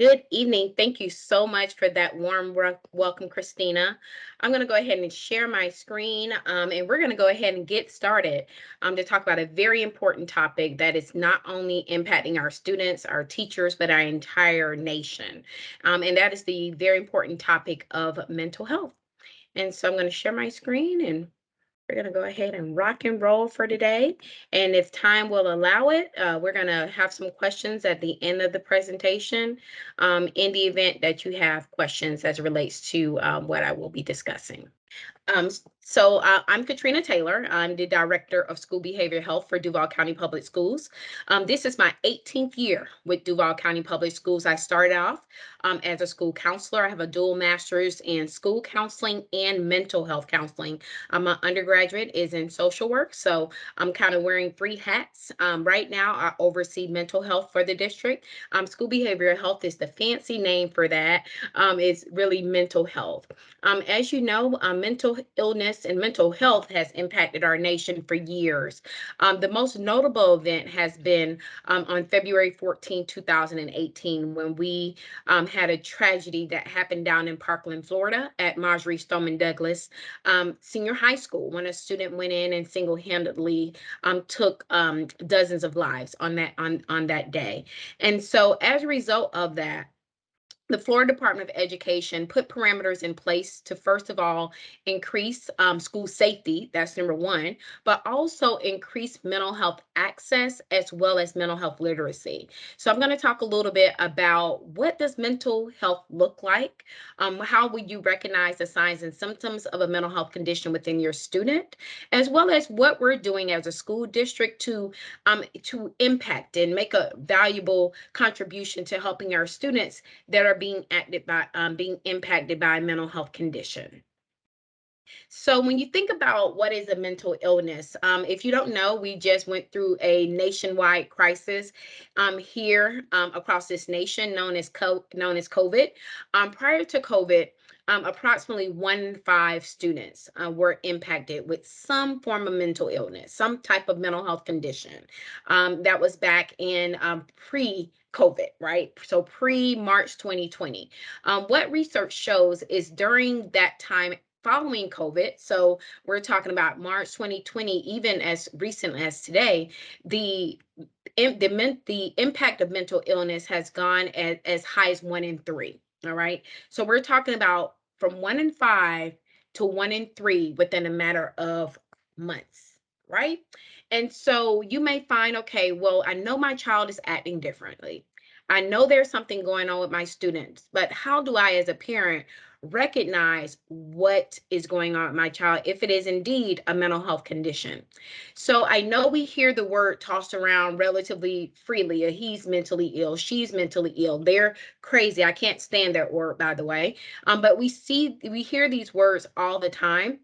Good evening. Thank you so much for that warm welcome, Christina. I'm going to go ahead and share my screen, and we're going to go ahead and get started to talk about a very important topic that is not only impacting our students, our teachers, but our entire nation. And that is the very important topic of mental health. And so I'm going to share my screen and we're going to go ahead and rock and roll for today. And if time will allow it, we're going to have some questions at the end of the presentation in the event that you have questions as it relates to what I will be discussing. I'm Katrina Taylor. I'm the Director of School Behavior Health for Duval County Public Schools. This is my 18th year with Duval County Public Schools. I started off as a school counselor. I have a dual master's in school counseling and mental health counseling. My undergraduate is in social work, so I'm kind of wearing three hats. Right now, I oversee mental health for the district. School behavioral health is the fancy name for that. It's really mental health. As you know, mental illness and mental health has impacted our nation for years. The most notable event has been on February 14, 2018, when we had a tragedy that happened down in Parkland, Florida at Marjorie Stoneman Douglas Senior High School, when a student went in and single-handedly took dozens of lives on that day. And so as a result of that, the Florida Department of Education put parameters in place to, first of all, increase school safety. That's number one, but also increase mental health access as well as mental health literacy. So I'm going to talk a little bit about what does mental health look like? How would you recognize the signs and symptoms of a mental health condition within your student, as well as what we're doing as a school district to impact and make a valuable contribution to helping our students that are being impacted by a mental health condition. So when you think about what is a mental illness, if you don't know, we just went through a nationwide crisis here across this nation known as COVID. Prior to COVID, approximately 1 in 5 students were impacted with some form of mental illness, some type of mental health condition. That was back in pre-COVID, right? So pre-March 2020. What research shows is during that time following COVID, so we're talking about March 2020, even as recent as today, the the impact of mental illness has gone as high as 1 in 3. All right, so we're talking about from 1 in 5 to 1 in 3 within a matter of months, right? And so you may find, okay, well, I know my child is acting differently. I know there's something going on with my students, but how do I, as a parent, recognize what is going on with my child if it is indeed a mental health condition? So I know we hear the word tossed around relatively freely. He's mentally ill, she's mentally ill, they're crazy. I can't stand that word, by the way. But we hear these words all the time.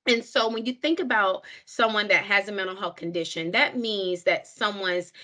And so when you think about someone that has a mental health condition, that means that someone's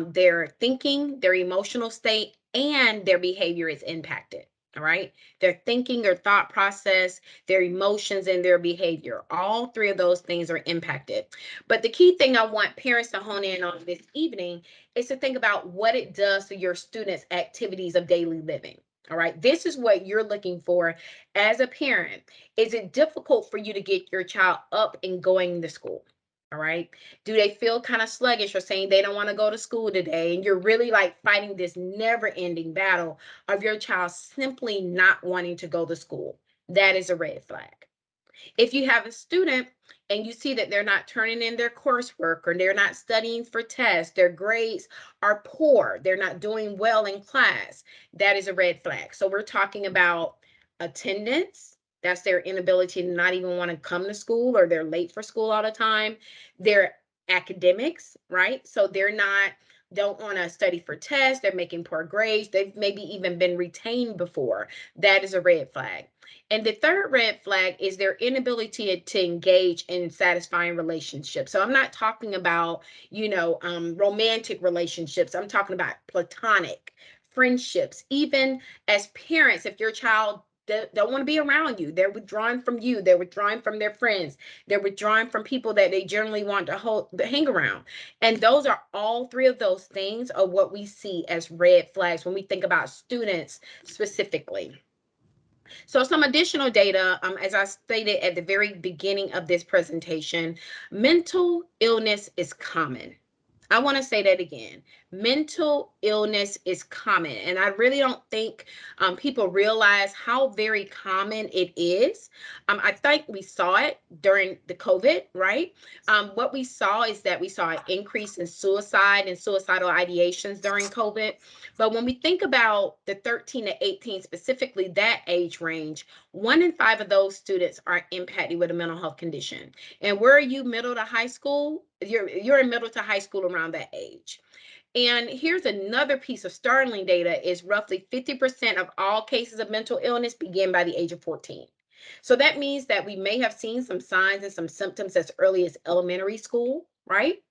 their thinking, their emotional state, and their behavior is impacted. All right. Their thinking, their thought process, their emotions, and their behavior. All three of those things are impacted. But the key thing I want parents to hone in on this evening is to think about what it does to your students' activities of daily living. All right. This is what you're looking for as a parent. Is it difficult for you to get your child up and going to school? All right. Do they feel kind of sluggish or saying they don't want to go to school today? And you're really like fighting this never ending battle of your child simply not wanting to go to school. That is a red flag. If you have a student and you see that they're not turning in their coursework or they're not studying for tests, their grades are poor, they're not doing well in class, that is a red flag. So we're talking about attendance. That's their inability to not even want to come to school, or they're late for school all the time. Their academics, right? So they're not don't want to study for tests, they're making poor grades, they've maybe even been retained before. That is a red flag. And the third red flag is their inability to engage in satisfying relationships. So I'm not talking about, romantic relationships. I'm talking about platonic friendships. Even as parents, if your child don't want to be around you. They're withdrawing from you. They're withdrawing from their friends. They're withdrawing from people that they generally want to hang around. And those are all three of those things are what we see as red flags when we think about students specifically. So some additional data, as I stated at the very beginning of this presentation, mental illness is common. I want to say that again. Mental illness is common. And I really don't think people realize how very common it is. I think we saw it during the COVID, right? What we saw is that we saw an increase in suicide and suicidal ideations during COVID. But when we think about the 13 to 18, specifically that age range, 1 in 5 of those students are impacted with a mental health condition. And where are you, middle to high school? You're in middle to high school around that age. And here's another piece of startling data is roughly 50% of all cases of mental illness begin by the age of 14. So that means that we may have seen some signs and some symptoms as early as elementary school, right?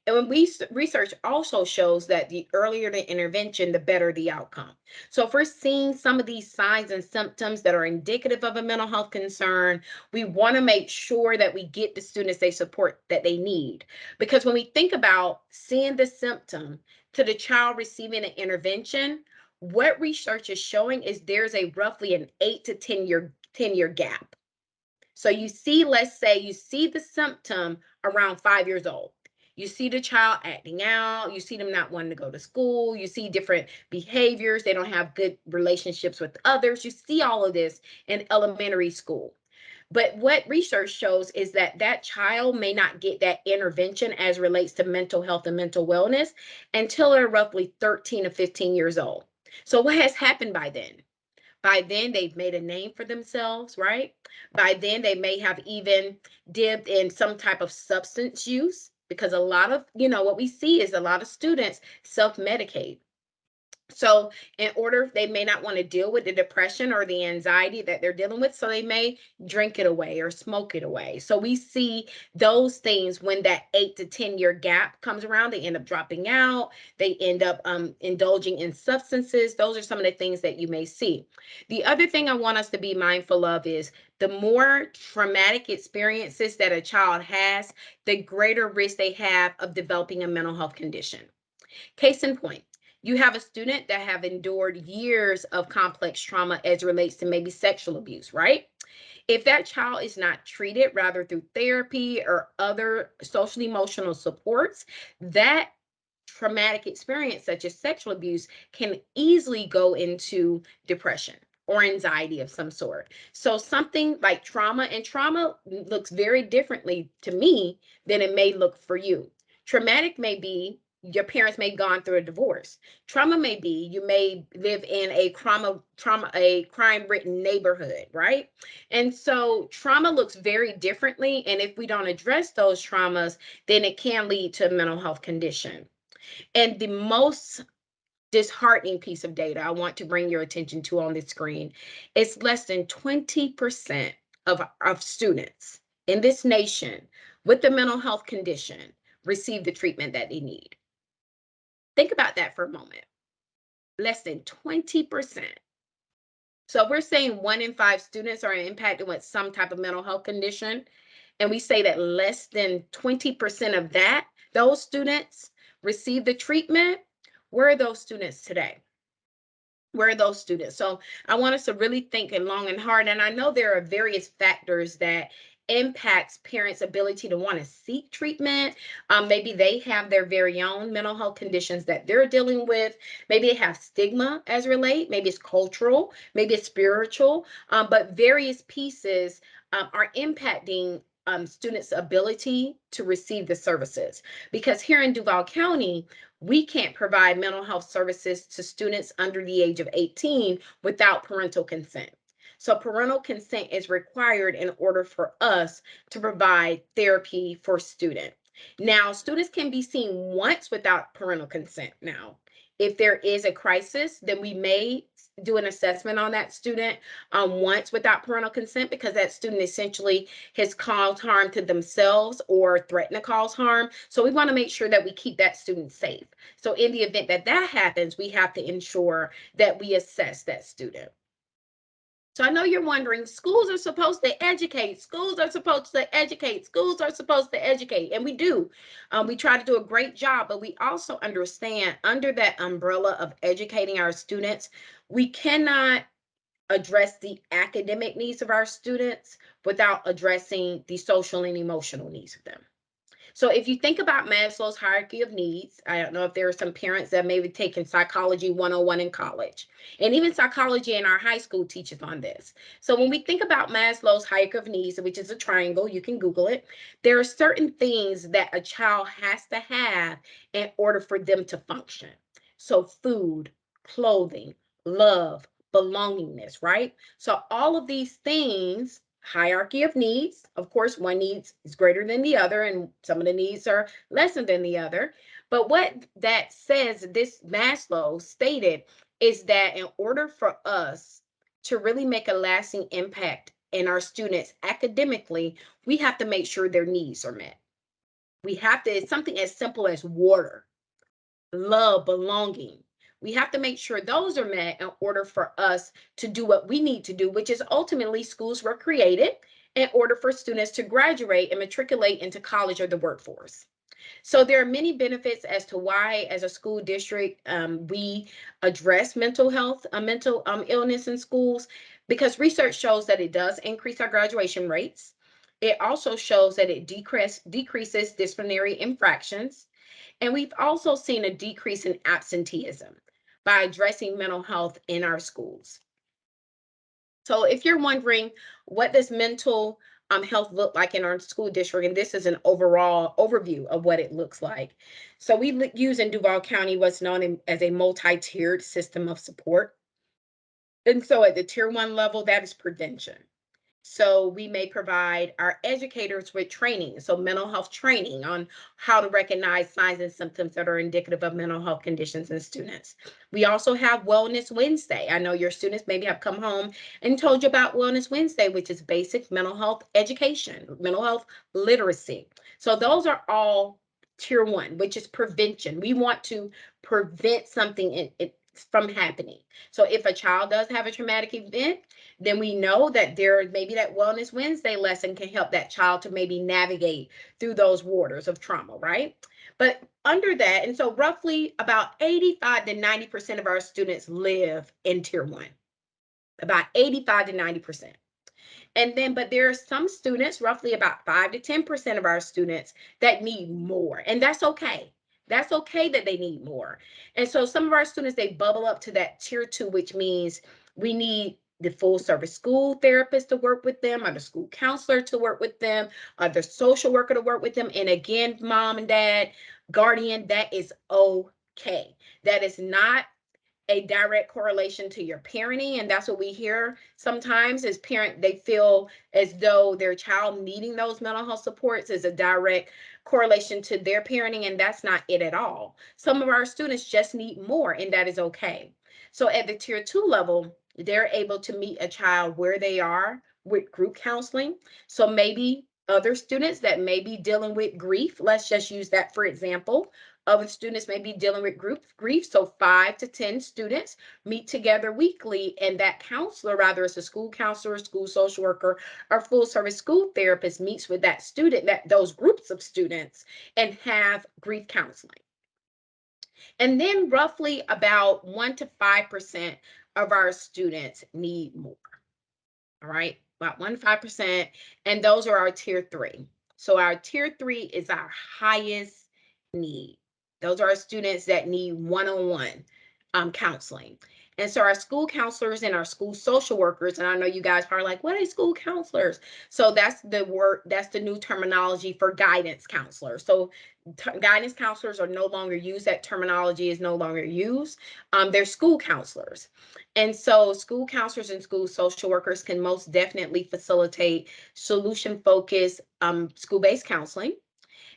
And when we research also shows that the earlier the intervention, the better the outcome. So if we're seeing some of these signs and symptoms that are indicative of a mental health concern, we want to make sure that we get the students they support that they need. Because when we think about seeing the symptom to the child receiving an intervention, what research is showing is there's a roughly an 8 to 10 year gap. So you see, let's say you see the symptom around 5 years old. You see the child acting out, you see them not wanting to go to school, you see different behaviors, they don't have good relationships with others. You see all of this in elementary school. But what research shows is that that child may not get that intervention as relates to mental health and mental wellness until they're roughly 13 to 15 years old. So what has happened by then? By then, they've made a name for themselves, right? By then, they may have even dipped in some type of substance use because a lot of, what we see is a lot of students self-medicate. So, in order, they may not want to deal with the depression or the anxiety that they're dealing with. So, they may drink it away or smoke it away. So, we see those things when that 8 to 10 year gap comes around, they end up dropping out. They end up indulging in substances. Those are some of the things that you may see. The other thing I want us to be mindful of is the more traumatic experiences that a child has, the greater risk they have of developing a mental health condition. Case in point, you have a student that have endured years of complex trauma as relates to maybe sexual abuse, right? If that child is not treated, rather through therapy or other social emotional supports, that traumatic experience, such as sexual abuse, can easily go into depression or anxiety of some sort. So, something like trauma, and trauma looks very differently to me than it may look for you. Traumatic may be your parents may have gone through a divorce. Trauma may be you may live in a a crime ridden neighborhood, right? And so trauma looks very differently. And if we don't address those traumas, then it can lead to a mental health condition. And the most disheartening piece of data I want to bring your attention to on this screen is less than 20% of students in this nation with the mental health condition receive the treatment that they need. Think about that for a moment. Less than 20%. So we're saying 1 in 5 students are impacted with some type of mental health condition. And we say that less than 20% of those students receive the treatment. Where are those students today? Where are those students? So I want us to really think and long and hard. And I know there are various factors that impacts parents' ability to want to seek treatment. Maybe they have their very own mental health conditions that they're dealing with. Maybe they have stigma as relate. Maybe it's cultural. Maybe it's spiritual. But various pieces are impacting students' ability to receive the services. Because here in Duval County, we can't provide mental health services to students under the age of 18 without parental consent. So parental consent is required in order for us to provide therapy for students. Now, students can be seen once without parental consent now. If there is a crisis, then we may do an assessment on that student once without parental consent because that student essentially has caused harm to themselves or threatened to cause harm. So we want to make sure that we keep that student safe. So in the event that that happens, we have to ensure that we assess that student. So I know you're wondering, schools are supposed to educate, schools are supposed to educate, schools are supposed to educate, and we do. We try to do a great job, but we also understand under that umbrella of educating our students, we cannot address the academic needs of our students without addressing the social and emotional needs of them. So if you think about Maslow's hierarchy of needs, I don't know if there are some parents that may be taking psychology 101 in college, and even psychology in our high school teaches on this. So when we think about Maslow's hierarchy of needs, which is a triangle, you can Google it, there are certain things that a child has to have in order for them to function. So food, clothing, love, belongingness, right? So all of these things, hierarchy of needs. Of course, one needs is greater than the other, and some of the needs are lesser than the other. But what that says, this Maslow stated, is that in order for us to really make a lasting impact in our students academically, we have to make sure their needs are met. We have to, it's something as simple as water, love, belonging. We have to make sure those are met in order for us to do what we need to do, which is ultimately schools were created in order for students to graduate and matriculate into college or the workforce. So there are many benefits as to why, as a school district, we address mental health, mental illness in schools, because research shows that it does increase our graduation rates. It also shows that it decreases disciplinary infractions. And we've also seen a decrease in absenteeism by addressing mental health in our schools. So if you're wondering, what does mental health look like in our school district, and this is an overall overview of what it looks like. So we use in Duval County what's known as a multi-tiered system of support. And so at the tier one level, that is prevention. So we may provide our educators with training, so mental health training on how to recognize signs and symptoms that are indicative of mental health conditions in students. We also have Wellness Wednesday. I know your students maybe have come home and told you about Wellness Wednesday, which is basic mental health education, mental health literacy. So those are all tier one, which is prevention. We want to prevent something from happening. So if a child does have a traumatic event, then we know that there maybe that Wellness Wednesday lesson can help that child to maybe navigate through those waters of trauma, right? But under that, and so roughly about 85 to 90% of our students live in tier one, about 85 to 90%. And then, but there are some students, roughly about 5 to 10% of our students, that need more. And that's okay. That's okay that they need more. And so some of our students, they bubble up to that tier two, which means we need the full service school therapist to work with them, or the school counselor to work with them, or the social worker to work with them. And again, mom and dad, guardian, that is okay. That is not a direct correlation to your parenting, and that's what we hear sometimes as parent, they feel as though their child needing those mental health supports is a direct correlation to their parenting, and that's not it at all. Some of our students just need more, and that is okay. So at the tier two level, they're able to meet a child where they are with group counseling. So maybe other students that may be dealing with grief, let's just use that for example. Other students may be dealing with group grief. So 5 to 10 students meet together weekly, and that counselor, rather it's a school counselor, school social worker, or full service school therapist, meets with that student, that those groups of students, and have grief counseling. And then roughly about 1 to 5% of our students need more. All right, about 1 to 5%. And those are our tier three. So our tier three is our highest need. Those are our students that need one-on-one counseling. And so our school counselors and our school social workers, and I know you guys are like, what are school counselors? So that's the word, that's the new terminology for guidance counselors. So guidance counselors are no longer used, that terminology is no longer used. They're school counselors. And so school counselors and school social workers can most definitely facilitate solution focused school-based counseling.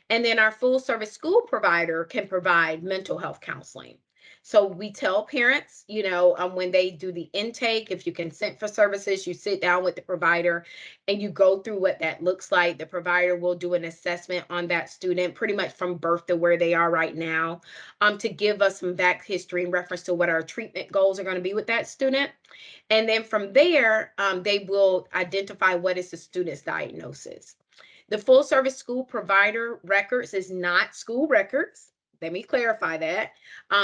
And then our full service school provider can provide mental health counseling. So we tell parents, when they do the intake, if you consent for services, you sit down with the provider and you go through what that looks like. The provider will do an assessment on that student pretty much from birth to where they are right now, to give us some back history in reference to what our treatment goals are going to be with that student. And then from there, they will identify what is the student's diagnosis. The full service school provider records is not school records. Let me clarify that.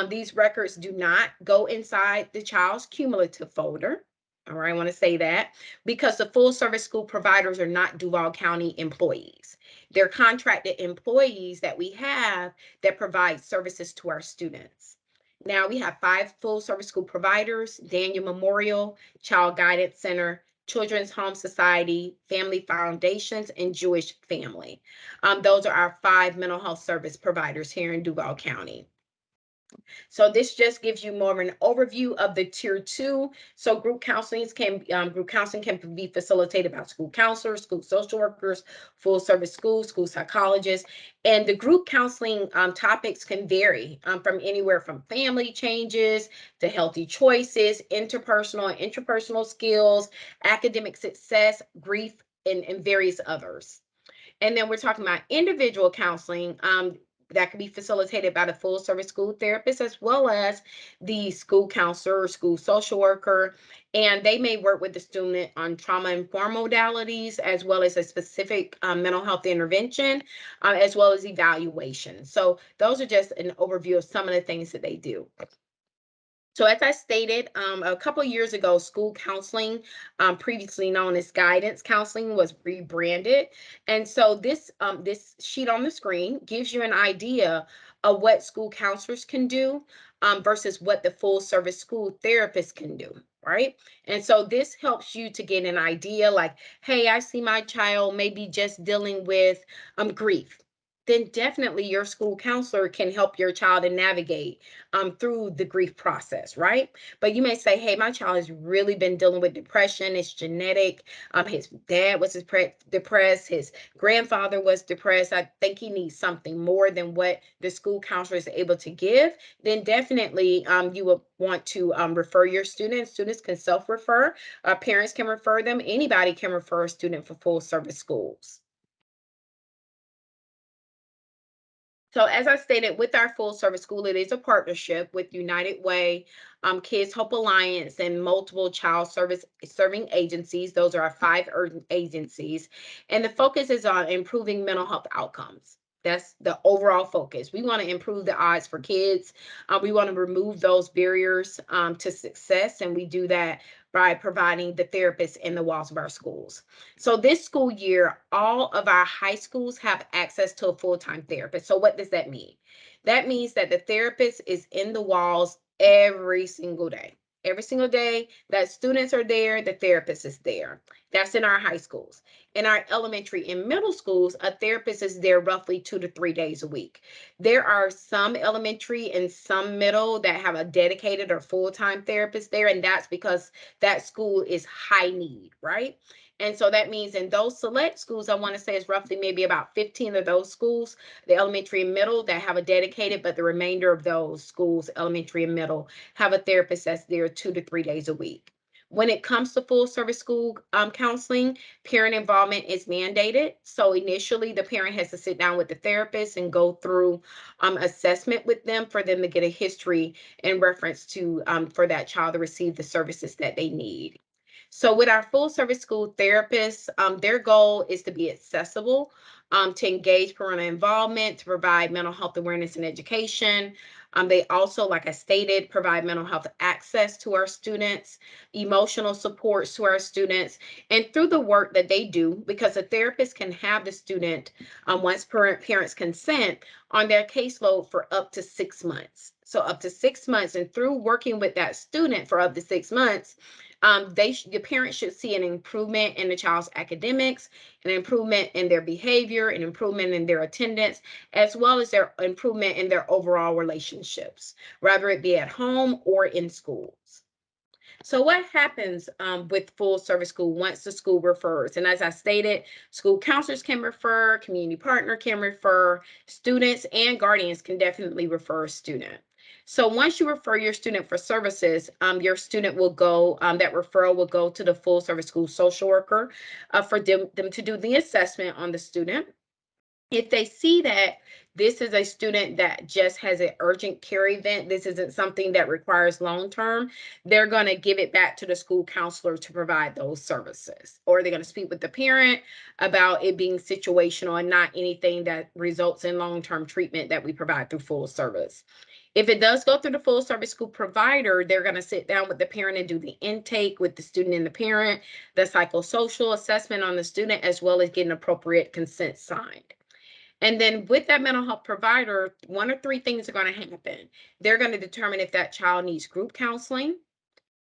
These records do not go inside the child's cumulative folder. All right, I want to say that because the full service school providers are not Duval County employees. They're contracted employees that we have that provide services to our students. Now we have 5 full service school providers: Daniel Memorial, Child Guidance Center, Children's Home Society, Family Foundations, and Jewish Family. Those are our 5 mental health service providers here in Duval County. So this just gives you more of an overview of the tier 2. So group counseling can be facilitated by school counselors, school social workers, full service schools, school psychologists, and the group counseling topics can vary from anywhere from family changes to healthy choices, interpersonal and intrapersonal skills, academic success, grief, and various others. And then we're talking about individual counseling, that can be facilitated by the full service school therapist as well as the school counselor or school social worker. And they may work with the student on trauma informed modalities as well as a specific mental health intervention, as well as evaluation. So those are just an overview of some of the things that they do. So as I stated, a couple of years ago, school counseling, previously known as guidance counseling, was rebranded. And so this sheet on the screen gives you an idea of what school counselors can do, versus what the full service school therapist can do, right? And so this helps you to get an idea like, hey, I see my child maybe just dealing with grief. Then definitely your school counselor can help your child to navigate through the grief process, right? But you may say, hey, my child has really been dealing with depression. It's genetic. His dad was depressed. His grandfather was depressed. I think he needs something more than what the school counselor is able to give. Then definitely you will want to refer your students. Students can self-refer. Parents can refer them. Anybody can refer a student for full service schools. So as I stated, with our full service school, it is a partnership with United Way, Kids Hope Alliance, and multiple child service serving agencies. Those are our 5 agencies. And the focus is on improving mental health outcomes. That's the overall focus. We want to improve the odds for kids. We want to remove those barriers to success. And we do that by providing the therapists in the walls of our schools. So this school year, all of our high schools have access to a full-time therapist. So what does that mean? That means that the therapist is in the walls every single day. Every single day that students are there, the therapist is there. That's in our high schools. In our elementary and middle schools, a therapist is there roughly 2 to 3 days a week. There are some elementary and some middle that have a dedicated or full-time therapist there, and that's because that school is high need, right? And so that means in those select schools, I want to say it's roughly maybe about 15 of those schools, the elementary and middle, that have a dedicated, but the remainder of those schools, elementary and middle, have a therapist that's there 2 to 3 days a week. When it comes to full service school counseling, parent involvement is mandated. So initially, the parent has to sit down with the therapist and go through assessment with them for them to get a history in reference to for that child to receive the services that they need. So with our full service school therapists, their goal is to be accessible, to engage parental involvement, to provide mental health awareness and education. They also, like I stated, provide mental health access to our students, emotional supports to our students, and through the work that they do, because a therapist can have the student, once parents consent, on their caseload for up to 6 months. So up to 6 months, and through working with that student for up to 6 months, the parents should see an improvement in the child's academics, an improvement in their behavior, an improvement in their attendance, as well as their improvement in their overall relationships, whether it be at home or in schools. So what happens with full service school once the school refers? And as I stated, school counselors can refer, community partner can refer, students and guardians can definitely refer a student. So once you refer your student for services, your student will go, that referral will go to the full service school social worker for them to do the assessment on the student. If they see that this is a student that just has an urgent care event, this isn't something that requires long term, they're going to give it back to the school counselor to provide those services. Or they're going to speak with the parent about it being situational and not anything that results in long term treatment that we provide through full service. If it does go through the full service school provider, they're going to sit down with the parent and do the intake with the student and the parent, the psychosocial assessment on the student, as well as getting appropriate consent signed. And then with that mental health provider, one or three things are going to happen. They're going to determine if that child needs group counseling,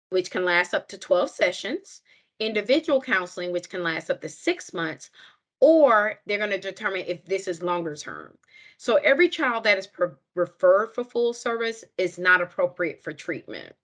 which can last up to 12 sessions, individual counseling, which can last up to 6 months, or they're going to determine if this is longer term. So every child that is referred for full service is not appropriate for treatment.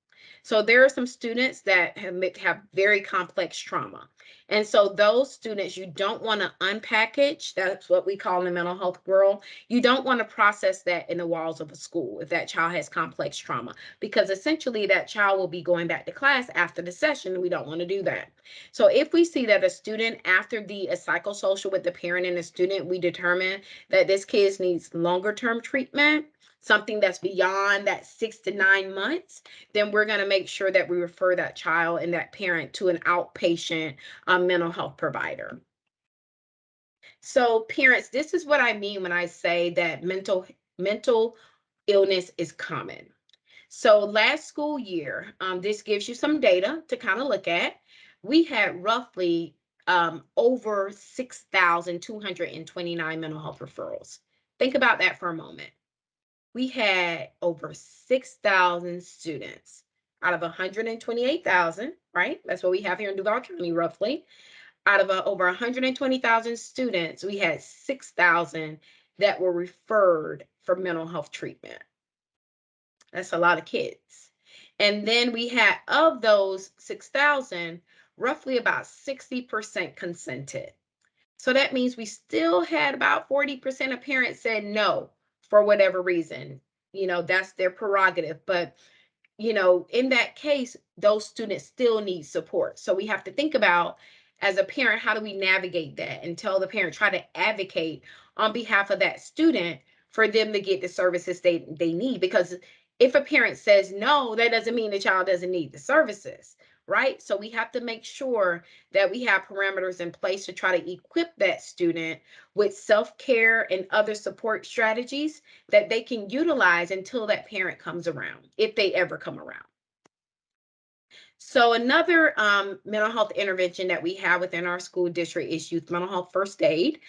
So there are some students that have very complex trauma. And so those students you don't want to unpackage. That's what we call in the mental health world. You don't want to process that in the walls of a school if that child has complex trauma, because essentially that child will be going back to class after the session. We don't want to do that. So if we see that a student, after the psychosocial with the parent and the student, we determine that this kid needs longer term treatment, something that's beyond that 6 to 9 months, then we're going to make sure that we refer that child and that parent to an outpatient mental health provider. So parents, this is what I mean when I say that mental illness is common. So last school year, this gives you some data to kind of look at. We had roughly over 6,229 mental health referrals. Think about that for a moment. We had over 6,000 students out of 128,000, right? That's what we have here in Duval County, roughly. Out of over 120,000 students, we had 6,000 that were referred for mental health treatment. That's a lot of kids. And then we had, of those 6,000, roughly about 60% consented. So that means we still had about 40% of parents said no for whatever reason. That's their prerogative. But in that case, those students still need support. So we have to think about, as a parent, how do we navigate that and tell the parent, try to advocate on behalf of that student for them to get the services they need. Because if a parent says no, that doesn't mean the child doesn't need the services, right? So we have to make sure that we have parameters in place to try to equip that student with self-care and other support strategies that they can utilize until that parent comes around, if they ever come around. So another mental health intervention that we have within our school district is youth mental health first aid.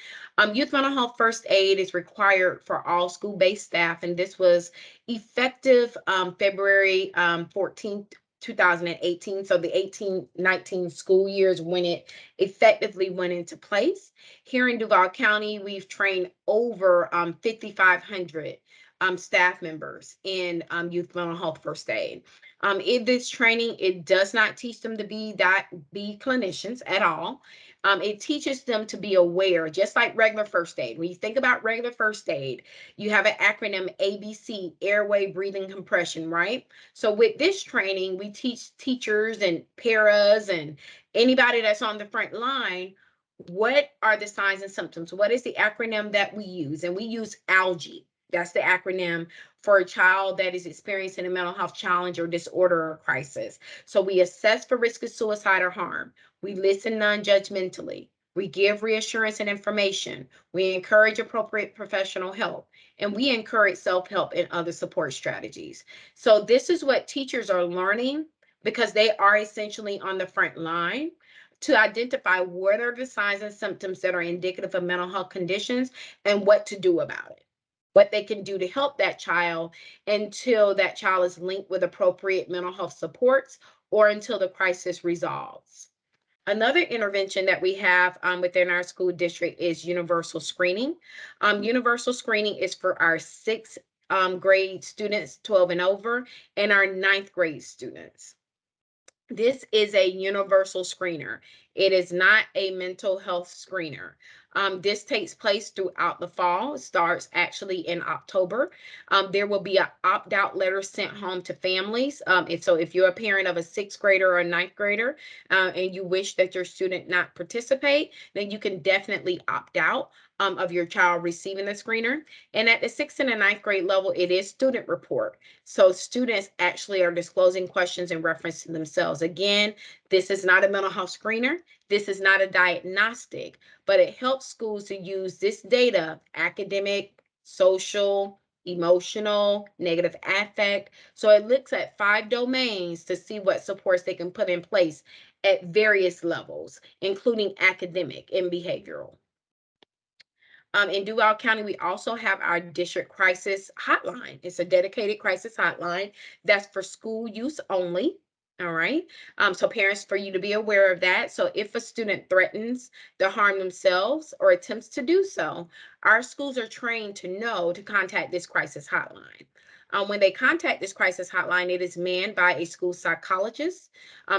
Youth mental health first aid is required for all school-based staff, and this was effective February 14th, 2018. So the 18-19 school years when it effectively went into place. Here in Duval County, we've trained over 5,500 staff members in youth mental health first aid. In this training, it does not teach them to be clinicians at all. It teaches them to be aware, just like regular first aid. When you think about regular first aid, you have an acronym ABC, airway, breathing, compression, right? So with this training, we teach teachers and paras and anybody that's on the front line, what are the signs and symptoms? What is the acronym that we use? And we use ALGE. That's the acronym for a child that is experiencing a mental health challenge or disorder or crisis. So we assess for risk of suicide or harm. We listen non-judgmentally. We give reassurance and information. We encourage appropriate professional help. And we encourage self-help and other support strategies. So this is what teachers are learning because they are essentially on the front line to identify what are the signs and symptoms that are indicative of mental health conditions and what to do about it, what they can do to help that child until that child is linked with appropriate mental health supports or until the crisis resolves. Another intervention that we have within our school district is universal screening. Universal screening is for our sixth grade students, 12 and over, and our ninth grade students. This is a universal screener. It is not a mental health screener. This takes place throughout the fall. It starts actually in October. There will be an opt-out letter sent home to families. If you're a parent of a sixth grader or a ninth grader, and you wish that your student not participate, then you can definitely opt out of your child receiving the screener. And at the sixth and the ninth grade level, it is student report. So students actually are disclosing questions in reference to themselves. Again, this is not a mental health screener. This is not a diagnostic, but it helps schools to use this data, academic, social, emotional, negative affect. So it looks at 5 domains to see what supports they can put in place at various levels, including academic and behavioral. In Duval County, we also have our district crisis hotline. It's a dedicated crisis hotline that's for school use only. All right. So parents, for you to be aware of that. So if a student threatens to harm themselves or attempts to do so, our schools are trained to know to contact this crisis hotline. When they contact this crisis hotline, it is manned by a school psychologist.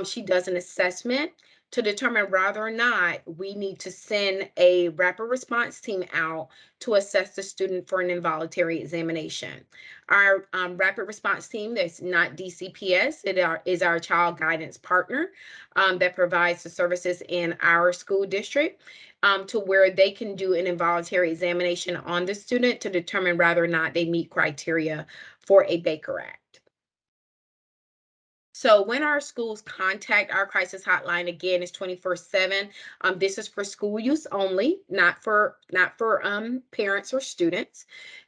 She does an assessment to determine whether or not we need to send a rapid response team out to assess the student for an involuntary examination. Our rapid response team, that's not DCPS, is our child guidance partner that provides the services in our school district, to where they can do an involuntary examination on the student to determine whether or not they meet criteria for a Baker Act. So when our schools contact our crisis hotline, again, it's 24/7. This is for school use only, not for parents or students.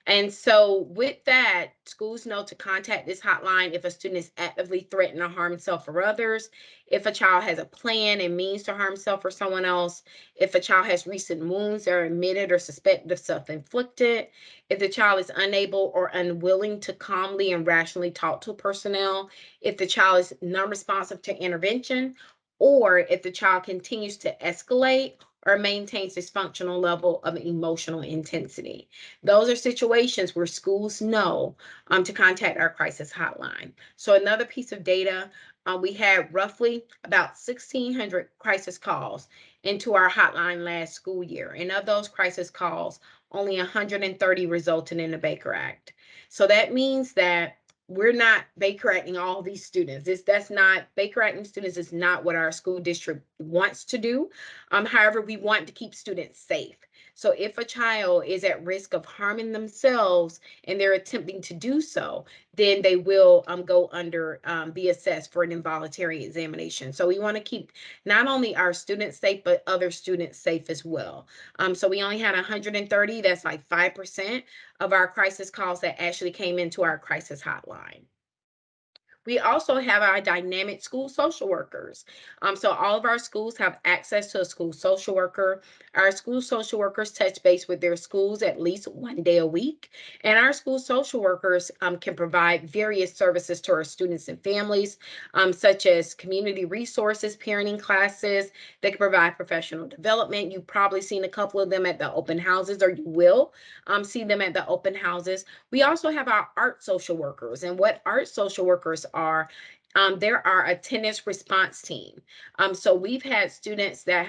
And so with that, schools know to contact this hotline if a student is actively threatening to harm himself or others, if a child has a plan and means to harm himself or someone else, if a child has recent wounds that are admitted or suspected of self-inflicted, if the child is unable or unwilling to calmly and rationally talk to personnel, if the child is non-responsive to intervention, or if the child continues to escalate or maintains dysfunctional level of emotional intensity. Those are situations where schools know to contact our crisis hotline. So another piece of data, we had roughly about 1,600 crisis calls into our hotline last school year. And of those crisis calls, only 130 resulted in a Baker Act. So that means that we're not Baker acting all these students. That's not Baker acting students is not what our school district wants to do. However, we want to keep students safe. So if a child is at risk of harming themselves and they're attempting to do so, then they will go under be assessed for an involuntary examination. So we want to keep not only our students safe, but other students safe as well. So we only had 130. That's like 5% of our crisis calls that actually came into our crisis hotline. We also have our dynamic school social workers. So all of our schools have access to a school social worker. Our school social workers touch base with their schools at least 1 day a week. And our school social workers can provide various services to our students and families, such as community resources, parenting classes. They can provide professional development. You've probably seen a couple of them at the open houses, or you will see them at the open houses. We also have our art social workers, and what art social workers are, there are attendance response team. So we've had students that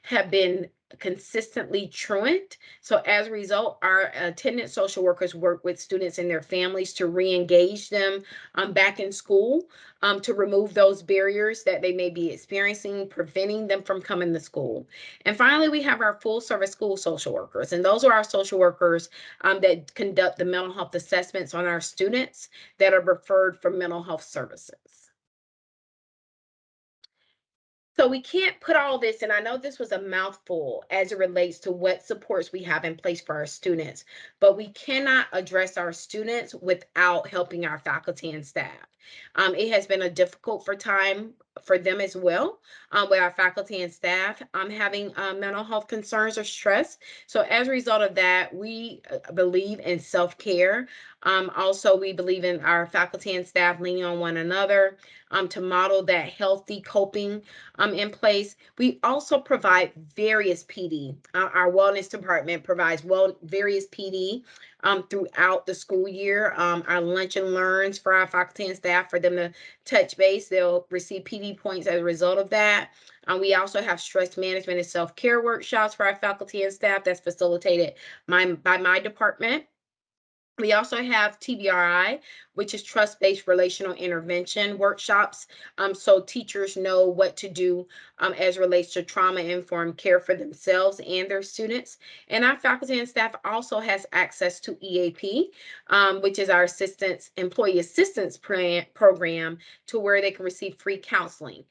have been consistently truant. So as a result, our attendance social workers work with students and their families to re-engage them back in school, to remove those barriers that they may be experiencing, preventing them from coming to school. And finally, we have our full service school social workers, and those are our social workers that conduct the mental health assessments on our students that are referred for mental health services. So we can't put all this, and I know this was a mouthful as it relates to what supports we have in place for our students, but we cannot address our students without helping our faculty and staff. It has been a difficult for time for them as well, with our faculty and staff having mental health concerns or stress. So as a result of that, we believe in self-care. Also, we believe in our faculty and staff leaning on one another to model that healthy coping in place. We also provide various PD. Our wellness department provides various PD throughout the school year. Our lunch and learns for our faculty and staff for them to touch base. They'll receive PD points as a result of that. We also have stress management and self-care workshops for our faculty and staff that's facilitated by my department. We also have TBRI, which is trust based relational intervention workshops. So teachers know what to do as relates to trauma informed care for themselves and their students. And our faculty and staff also has access to EAP, which is our employee assistance program, to where they can receive free counseling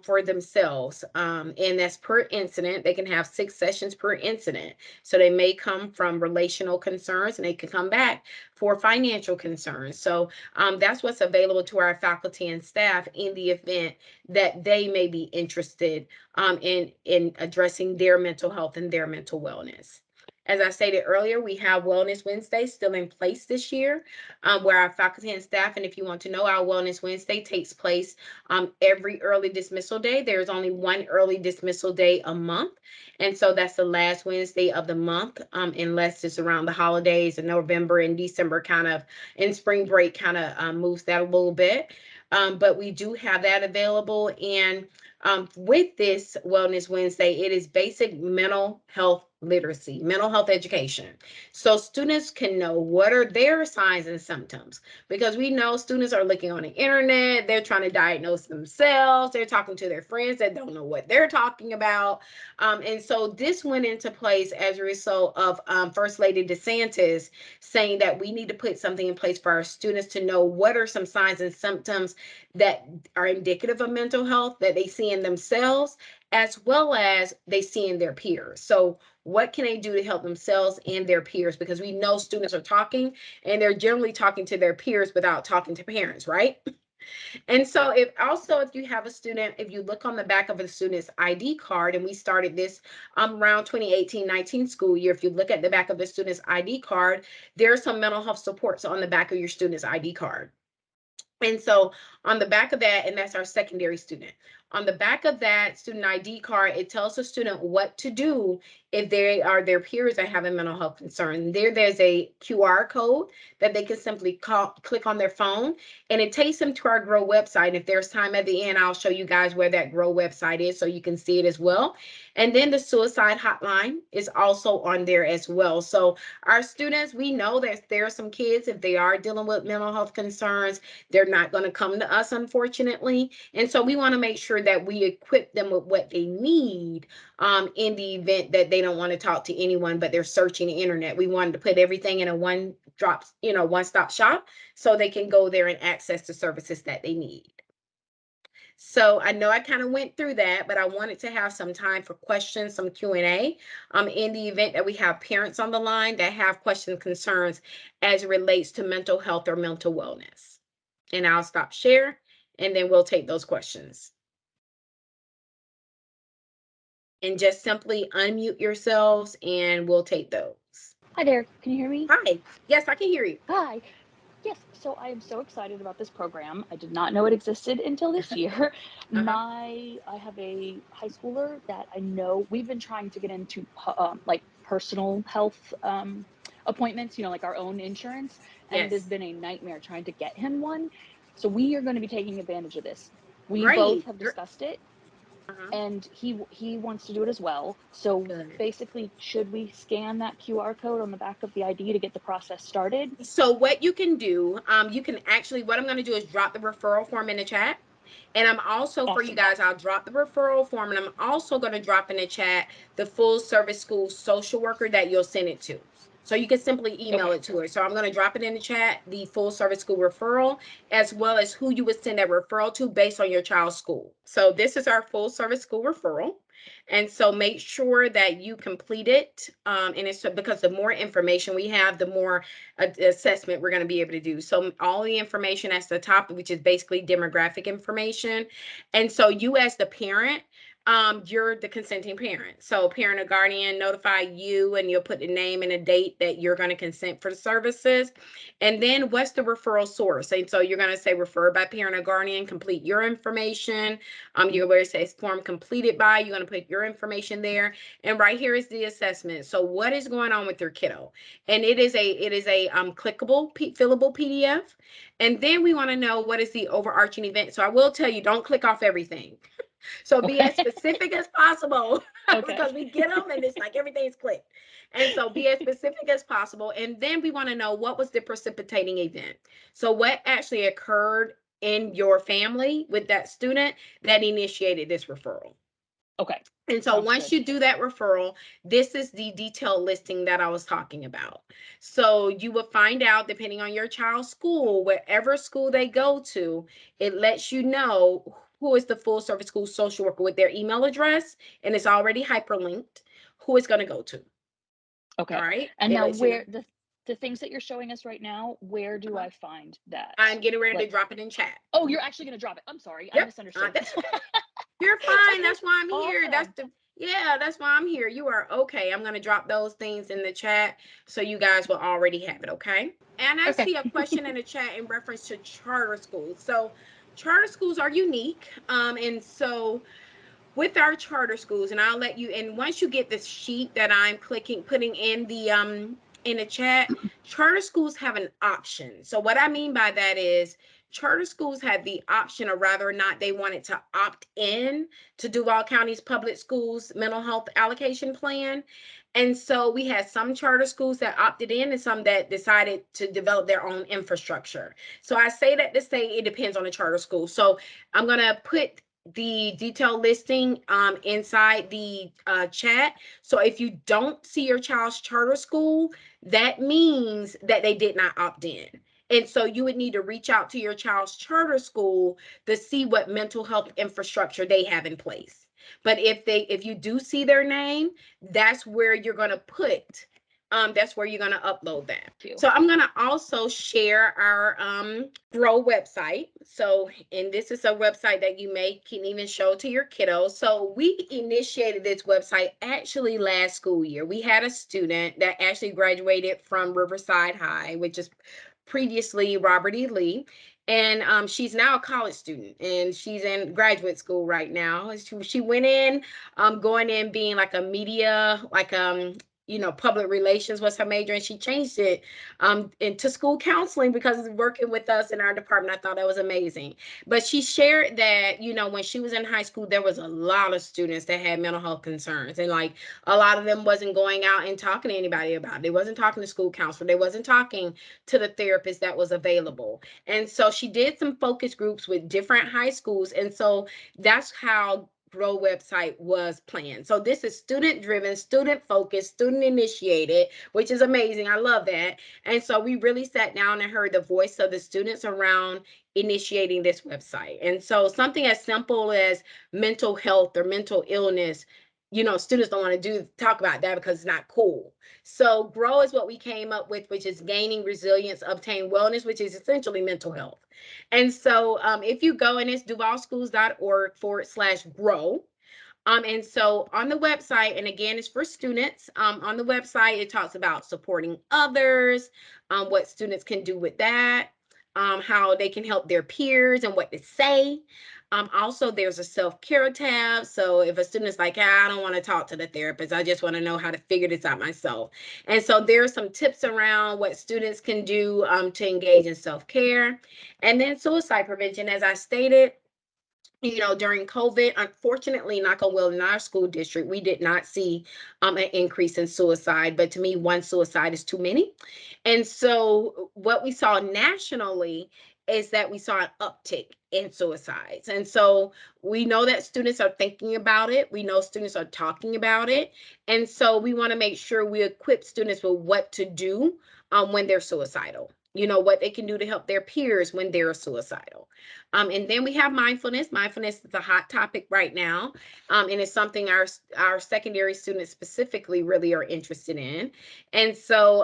for themselves. And that's per incident. They can have 6 sessions per incident. So they may come from relational concerns and they can come back for financial concerns. So that's what's available to our faculty and staff in the event that they may be interested in addressing their mental health and their mental wellness. As I stated earlier, we have Wellness Wednesday still in place this year, where our faculty and staff, and if you want to know, our Wellness Wednesday takes place every early dismissal day. There's only one early dismissal day a month. And so that's the last Wednesday of the month, unless it's around the holidays and November and December kind of, and spring break kind of moves that a little bit. But we do have that available. And with this Wellness Wednesday, it is basic mental health literacy, mental health education. So students can know what are their signs and symptoms, because we know students are looking on the internet, they're trying to diagnose themselves, they're talking to their friends that don't know what they're talking about. And so this went into place as a result of First Lady DeSantis saying that we need to put something in place for our students to know what are some signs and symptoms that are indicative of mental health that they see in themselves, as well as they see in their peers. So what can they do to help themselves and their peers? Because we know students are talking and they're generally talking to their peers without talking to parents, right? And so if you have a student, if you look on the back of a student's ID card, and we started this around 2018-19 school year, if you look at the back of the student's ID card, there are some mental health supports on the back of your student's ID card. And so on the back of that, and that's our secondary student, on the back of that student ID card, it tells the student what to do if they are their peers that have a mental health concern. There's a QR code that they can simply click on their phone, and it takes them to our Grow website. If there's time at the end, I'll show you guys where that Grow website is so you can see it as well. And then the suicide hotline is also on there as well. So our students, we know that there are some kids, if they are dealing with mental health concerns, they're not going to come to us, unfortunately. And so we want to make sure that we equip them with what they need in the event that they don't want to talk to anyone, but they're searching the internet. We wanted to put everything in a one-stop shop so they can go there and access the services that they need. So I know I kind of went through that, but I wanted to have some time for questions, some Q&A, in the event that we have parents on the line that have questions, concerns as it relates to mental health or mental wellness. And I'll stop share, and then we'll take those questions. And just simply unmute yourselves and we'll take those. Hi there, can you hear me? Hi. Yes, I can hear you. Hi. Yes, so I am so excited about this program. I did not know it existed until this year. Uh-huh. I have a high schooler that I know we've been trying to get into like personal health appointments, like our own insurance, and it has Yes. been a nightmare trying to get him one. So we are going to be taking advantage of this. We both Great. have discussed it, Uh-huh. and he wants to do it as well. So Good. basically, should we scan that QR code on the back of the ID to get the process started? So what you can do, you can actually, what I'm going to do is drop the referral form in the chat. And I'm also, for you Awesome. guys, I'll drop the referral form, and I'm also going to drop in the chat the full service school social worker that you'll send it to. So you can simply email Okay. it to her. So I'm going to drop it in the chat, the full service school referral, as well as who you would send that referral to based on your child's school. So this is our full service school referral. And so make sure that you complete it. And it's because the more information we have, the more assessment we're going to be able to do. So all the information at the top, which is basically demographic information. And so you as the parent, you're the consenting parent. So parent or guardian notify you, and you'll put the name and a date that you're going to consent for the services. And then what's the referral source? And so you're going to say referred by parent or guardian, complete your information. You're going to say form completed by, you're going to put your information there. And right here is the assessment. So what is going on with your kiddo? And it is a clickable, fillable PDF. And then we want to know what is the overarching event. So I will tell you, don't click off everything. So be as Okay. specific as possible Okay. because we get them and it's like everything's clicked. And so be as specific as possible. And then we want to know what was the precipitating event. So what actually occurred in your family with that student that initiated this referral. Okay. And so Sounds once good. you do that referral, this is the detailed listing that I was talking about. So you will find out, depending on your child's school, wherever school they go to, it lets you know who is the full service school social worker with their email address, and it's already hyperlinked, who it's going to go to. All Okay. right. And It now lets you know. where the things that you're showing us right now, where do Uh-huh. I find that? I'm getting ready to Like, drop it in chat. oh, you're actually gonna drop it. I'm sorry, I Yep. misunderstood. That's You're fine. Okay, That's why I'm here. awesome. Yeah, that's why I'm here. You are okay. I'm going to drop those things in the chat so you guys will already have it. Okay. And I Okay. see a question in the chat in reference to charter schools. So, charter schools are unique. And so with our charter schools, and I'll let you, and once you get this sheet that I'm putting in the chat, charter schools have an option. So what I mean by that is charter schools had the option of whether or not they wanted to opt in to Duval County's public schools mental health allocation plan. And so we had some charter schools that opted in and some that decided to develop their own infrastructure. So I say that to say it depends on the charter school. So I'm going to put the detailed listing inside the chat. So if you don't see your child's charter school, that means that they did not opt in. And so you would need to reach out to your child's charter school to see what mental health infrastructure they have in place. But if you do see their name, that's where you're going to put that's where you're going to upload that. You. So I'm going to also share our Grow website. So, and this is a website that you may can even show to your kiddos. So we initiated this website actually last school year. We had a student that actually graduated from Riverside High, which is previously Robert E. Lee. And she's now a college student and she's in graduate school right now. She went in, going in being like a media, like public relations was her major, and she changed it into school counseling because of working with us in our department. I thought that was amazing. But she shared that, when she was in high school, there was a lot of students that had mental health concerns. And like a lot of them wasn't going out and talking to anybody about it. They wasn't talking to school counselor. They wasn't talking to the therapist that was available. And so she did some focus groups with different high schools. And so that's how Grow website was planned. So this is student driven, student focused, student initiated, which is amazing. I love that. And so we really sat down and heard the voice of the students around initiating this website. And so something as simple as mental health or mental illness, students don't want to talk about that because it's not cool. So grow is what we came up with, which is gaining resilience, obtain wellness, which is essentially mental health. And so if you go, and it's duvalschools.org/grow. And so on the website, and again, it's for students. On the website, it talks about supporting others, what students can do with that, how they can help their peers and what to say. Also, there's a self-care tab. So if a student's like, I don't want to talk to the therapist, I just want to know how to figure this out myself. And so there are some tips around what students can do to engage in self-care. And then suicide prevention, as I stated, during COVID, unfortunately, knock on wood, in our school district, we did not see an increase in suicide. But to me, one suicide is too many. And so, what we saw nationally is that we saw an uptick in suicides. And so, we know that students are thinking about it, we know students are talking about it. And so, we want to make sure we equip students with what to do when they're suicidal. what they can do to help their peers when they're suicidal. And then we have mindfulness. Mindfulness is a hot topic right now, and it's something our secondary students specifically really are interested in. And so,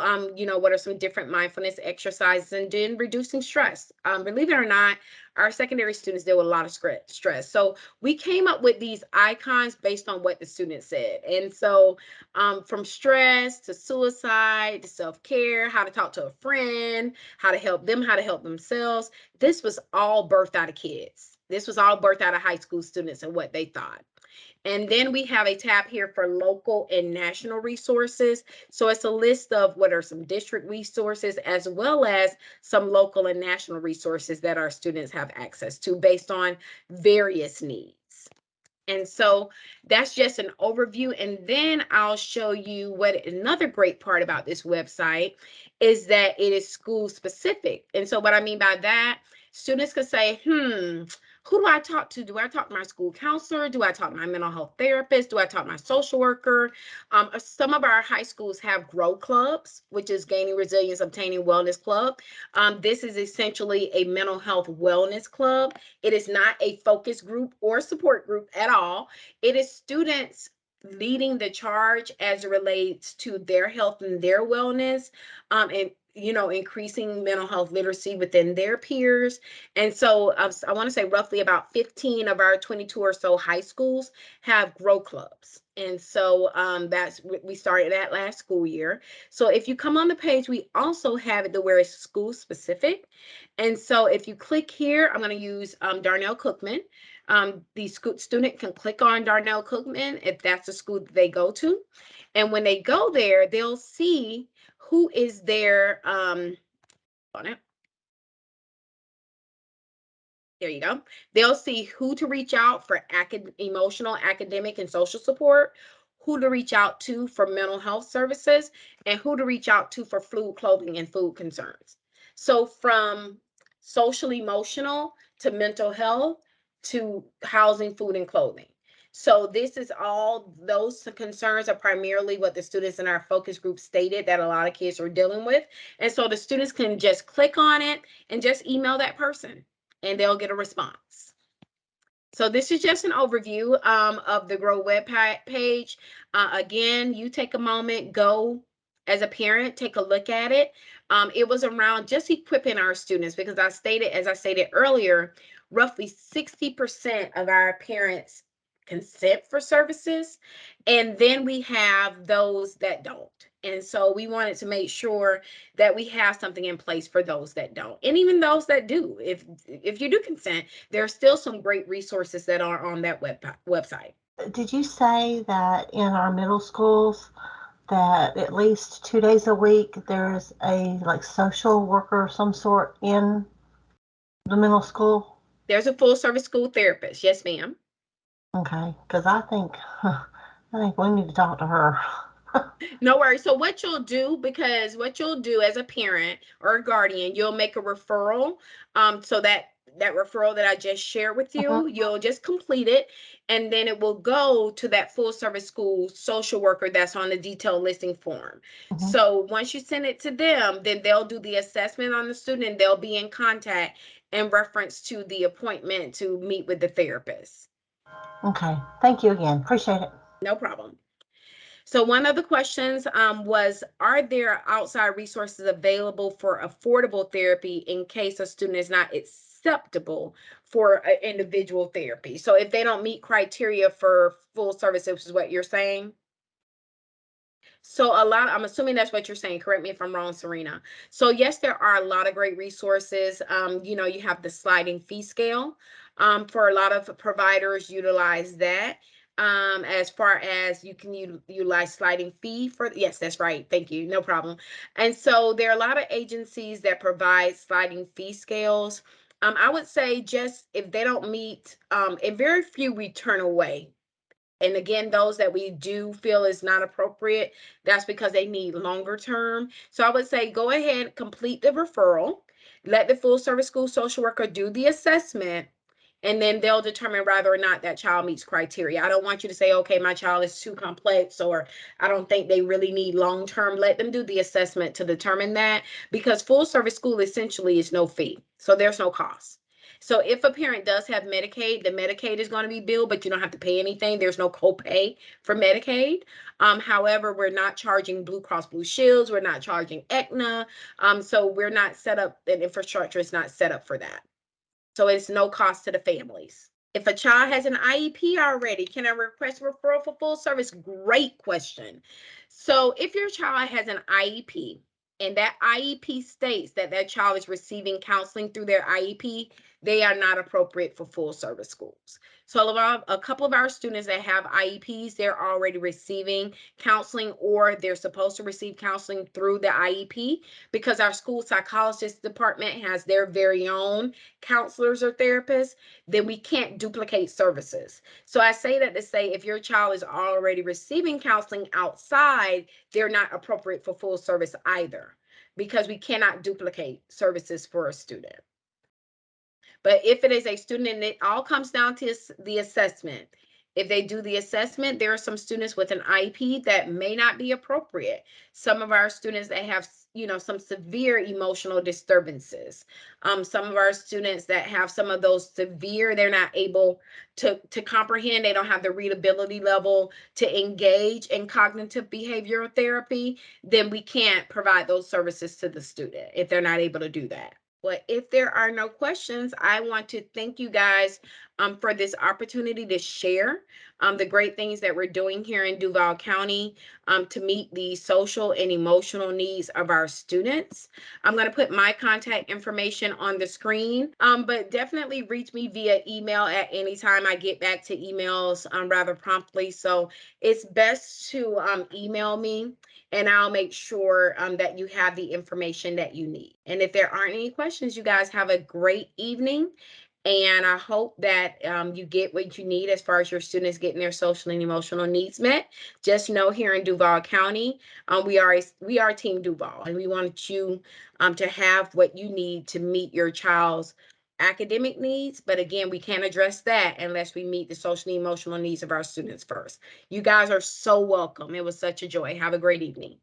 what are some different mindfulness exercises, and then reducing stress? Believe it or not, our secondary students deal with a lot of stress. So we came up with these icons based on what the students said. And so, from stress to suicide to self care, how to talk to a friend, how to help them, how to help themselves. This was all birthed out of kids. This was all birthed out of high school students and what they thought. And then we have a tab here for local and national resources. So it's a list of what are some district resources as well as some local and national resources that our students have access to based on various needs. And so that's just an overview. And then I'll show you what another great part about this website is that it is school specific. And so what I mean by that, students could say, who do I talk to? Do I talk to my school counselor? Do I talk to my mental health therapist? Do I talk to my social worker? Some of our high schools have grow clubs, which is gaining resilience, obtaining wellness club. This is essentially a mental health wellness club. It is not a focus group or support group at all. It is students leading the charge as it relates to their health and their wellness, and increasing mental health literacy within their peers. And so I want to say roughly about 15 of our 22 or so high schools have grow clubs. And so that's we started that last school year. So if you come on the page, we also have it to where it's school specific. And so if you click here, I'm going to use Darnell Cookman. The student can click on Darnell Cookman if that's the school that they go to. And when they go there, they'll see who is there. On it. There you go. They'll see who to reach out for emotional, academic, and social support, who to reach out to for mental health services, and who to reach out to for food, clothing, and food concerns. So from social, emotional to mental health to housing, food, and clothing. So this is all those concerns are primarily what the students in our focus group stated that a lot of kids are dealing with. And so the students can just click on it and just email that person and they'll get a response. So this is just an overview of the Grow web page. Again, you take a moment, go as a parent, take a look at it. It was around just equipping our students because as I stated earlier, roughly 60% of our parents consent for services. And then we have those that don't. And so we wanted to make sure that we have something in place for those that don't. And even those that do, if you do consent, there are still some great resources that are on that website. Did you say that in our middle schools that at least 2 days a week there's a like social worker of some sort in the middle school? There's a full service school therapist. Yes, ma'am. Okay, because I think we need to talk to her. No worries. So what you'll do, because what you'll do as a parent or a guardian, you'll make a referral. So that referral that I just shared with Mhm, you, you'll just complete it, and then it will go to that full service school social worker that's on the detailed listing form. mhm. So once you send it to them, then they'll do the assessment on the student, and they'll be in contact in reference to the appointment to meet with the therapist. Okay, thank you again. Appreciate it. No problem. So one of the questions was, are there outside resources available for affordable therapy in case a student is not acceptable for individual therapy? So if they don't meet criteria for full service, which is what you're saying. So I'm assuming that's what you're saying. Correct me if I'm wrong, Serena. So yes, there are a lot of great resources. You have the sliding fee scale. For a lot of providers utilize that. As far as you can utilize sliding fee for, yes, that's right. Thank you. No problem. And so there are a lot of agencies that provide sliding fee scales. I would say just if they don't meet, and very few we turn away, and again, those that we do feel is not appropriate, that's because they need longer term. So I would say go ahead, complete the referral, let the full service school social worker do the assessment, and then they'll determine whether or not that child meets criteria. I don't want you to say, okay, my child is too complex, or I don't think they really need long term. Let them do the assessment to determine that, because full service school essentially is no fee. So there's no cost. So if a parent does have Medicaid, the Medicaid is going to be billed, but you don't have to pay anything. There's no copay for Medicaid. However, we're not charging Blue Cross Blue Shields. We're not charging Aetna. So we're not set up, and infrastructure is not set up for that. So it's no cost to the families. If a child has an IEP already, can I request referral for full service? Great question. So if your child has an IEP and that IEP states that that child is receiving counseling through their IEP, they are not appropriate for full service schools. So a couple of our students that have IEPs, they're already receiving counseling, or they're supposed to receive counseling through the IEP, because our school psychologist department has their very own counselors or therapists. Then we can't duplicate services. So I say that to say, if your child is already receiving counseling outside, they're not appropriate for full service either, because we cannot duplicate services for a student. But if it is a student, and it all comes down to the assessment. If they do the assessment, there are some students with an IEP that may not be appropriate. Some of our students that have, some severe emotional disturbances. Some of our students that have some of those severe, they're not able to comprehend. They don't have the readability level to engage in cognitive behavioral therapy. Then we can't provide those services to the student if they're not able to do that. Well, if there are no questions, I want to thank you guys for this opportunity to share the great things that we're doing here in Duval County to meet the social and emotional needs of our students. I'm going to put my contact information on the screen, but definitely reach me via email at any time. I get back to emails rather promptly. So it's best to email me, and I'll make sure that you have the information that you need. And if there aren't any questions, you guys have a great evening. And I hope that you get what you need as far as your students getting their social and emotional needs met. Just know, here in Duval County, we are Team Duval, and we want you to have what you need to meet your child's academic needs. But again, we can't address that unless we meet the social and emotional needs of our students first. You guys are so welcome. It was such a joy. Have a great evening.